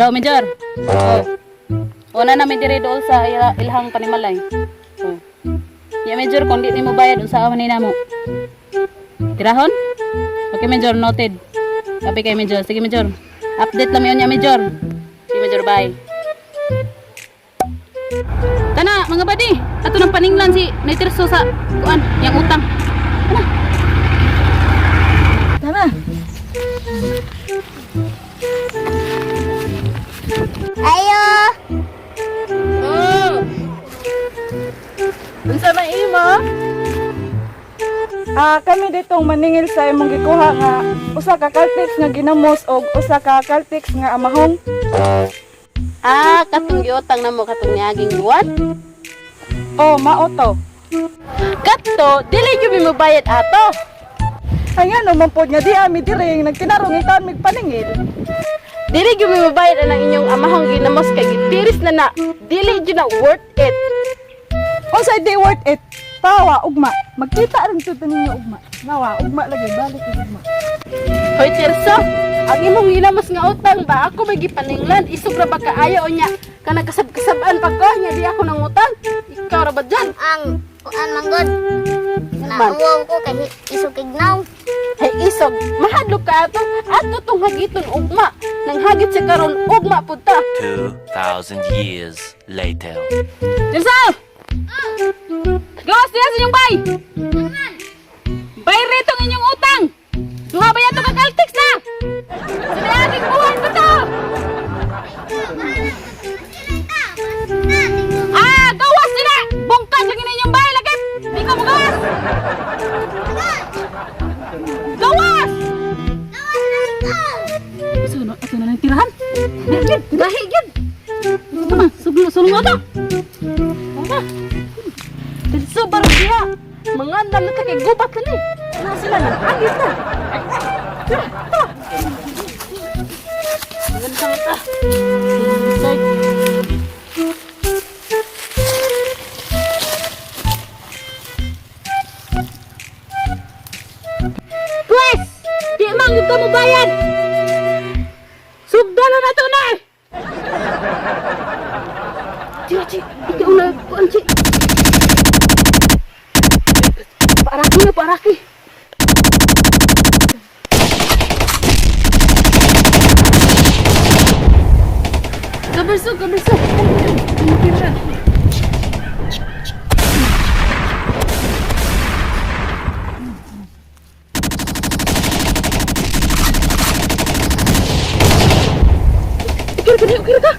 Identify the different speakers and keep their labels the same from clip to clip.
Speaker 1: Hello, Major. Oh. Una na may dire dool sa ilhang panimalay. Oh. Ya, Major, kung di mo bayad sa awan nina mo. Tirahon? Okay, Major, noted. Kapi kay Major. Sige, Major. Update lang yun niya, Major. Sige, Major, bye. Tana, mga badi. Ato ng paninglan si Naitirso sa kuan, yang utang. Tana.
Speaker 2: Ayo.
Speaker 1: Oh. Unsa man imo?
Speaker 3: Kami ditong maningil sa imong gikuha nga usa ka kaltix nga ginamos og usa ka kaltix nga amahong.
Speaker 1: Katong giutang namo katong niaging buwan.
Speaker 3: Oh, mao to.
Speaker 1: Katto, dili gyud mo bayad ato.
Speaker 3: Ay nga naman po nga di ami diring nagtinarong itan mig paningil.
Speaker 1: Dili gyud mo bayad ang inyong amahong ginamos kay gitiris na. Dili gyud na worth it.
Speaker 3: Unsay di worth it? Tawa ugma. Magkita rin to ninyo ugma. Nawa ugma lagi balik ugma.
Speaker 1: Hoy Tirso, ang imong ginamos nga utang ba ako may gipaninglan isog ra ba kaayo nya kana kasab-kasabaan pag ko nya di ako nang utang. Ikaw ra ba dyan?
Speaker 2: Ang kuan manggod. Nauwaw ko kay isukignaw.
Speaker 1: Hey isog, mahadlok ka ato. Ato tong hagiton ugma. Nang hagit sa karon ugma pud ta.
Speaker 4: 2,000 years later.
Speaker 1: Tirso! Gawas diya sa inyong bay! Bay rito ang inyong utang! Duha ba yato ka kaltix na? Sa naaging buwan ko to! Gawas sila! Bungkas ang inyong bay! Lagip! Di ko mo gawas! Gawas! Ito na lang tirahan? Gid! Gahi gid! Ito ma, sulong mo to! Tirso baro diha. Mga nalit kay gubat na ni. Na sila nang agis na. Tara, tara. Gantang ta. Side. Pues, di man gyud ka mo bayad. Sugdan na to na. Ci, ikaw na kuan ci. Paraki na, paraki. Kaberso, kaberso. Ukir ka.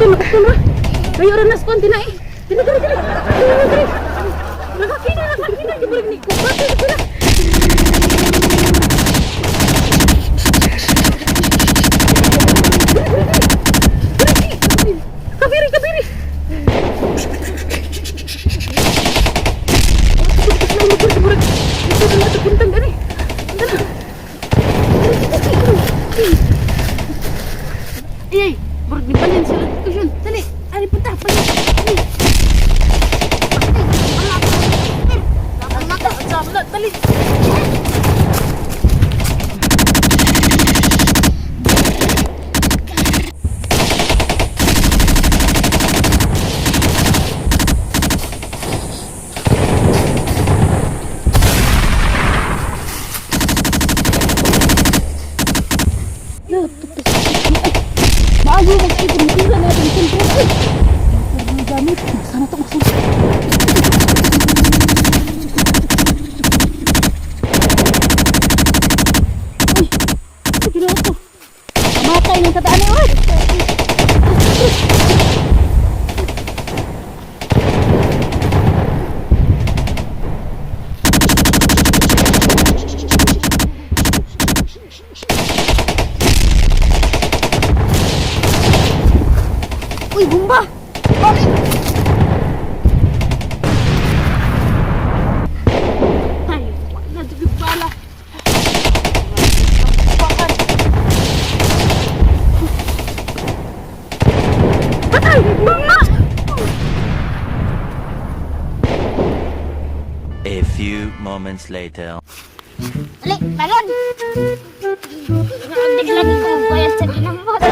Speaker 1: Adaptan ba? Ayo rin na sponti na eh. Dili. Nakakina, gibulig ni ko. Bakit? Kabiri. Ay, buruk dipanin sila. Yun, dali. Ari punta, panin. Dali. Bago mag-ibig kita natin kontrol. Ang gamit. Sana ito masunod. Matay ng kataan ni Wad. Uy, bomba! Balik! Ay, wala dito bala.
Speaker 4: A few moments later.
Speaker 2: Alik, balon. Nandig lagi ko bayad sa ginamot.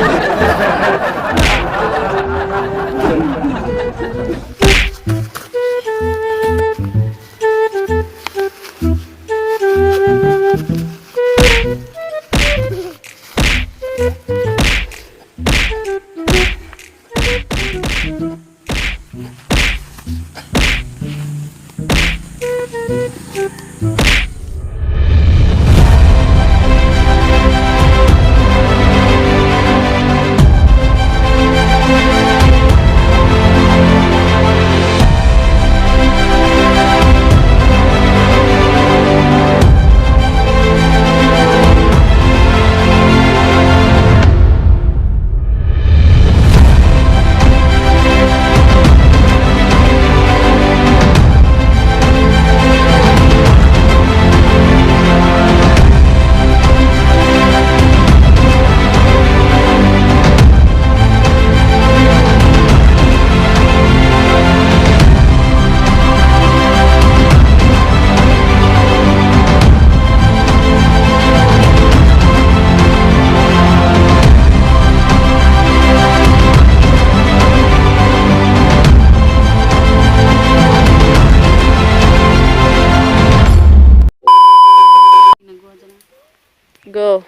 Speaker 1: Go.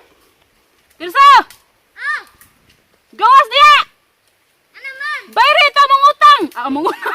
Speaker 1: Tirsa! Gawas diya!
Speaker 2: Ano man?
Speaker 1: Bayre ito mong utang! Mong utang.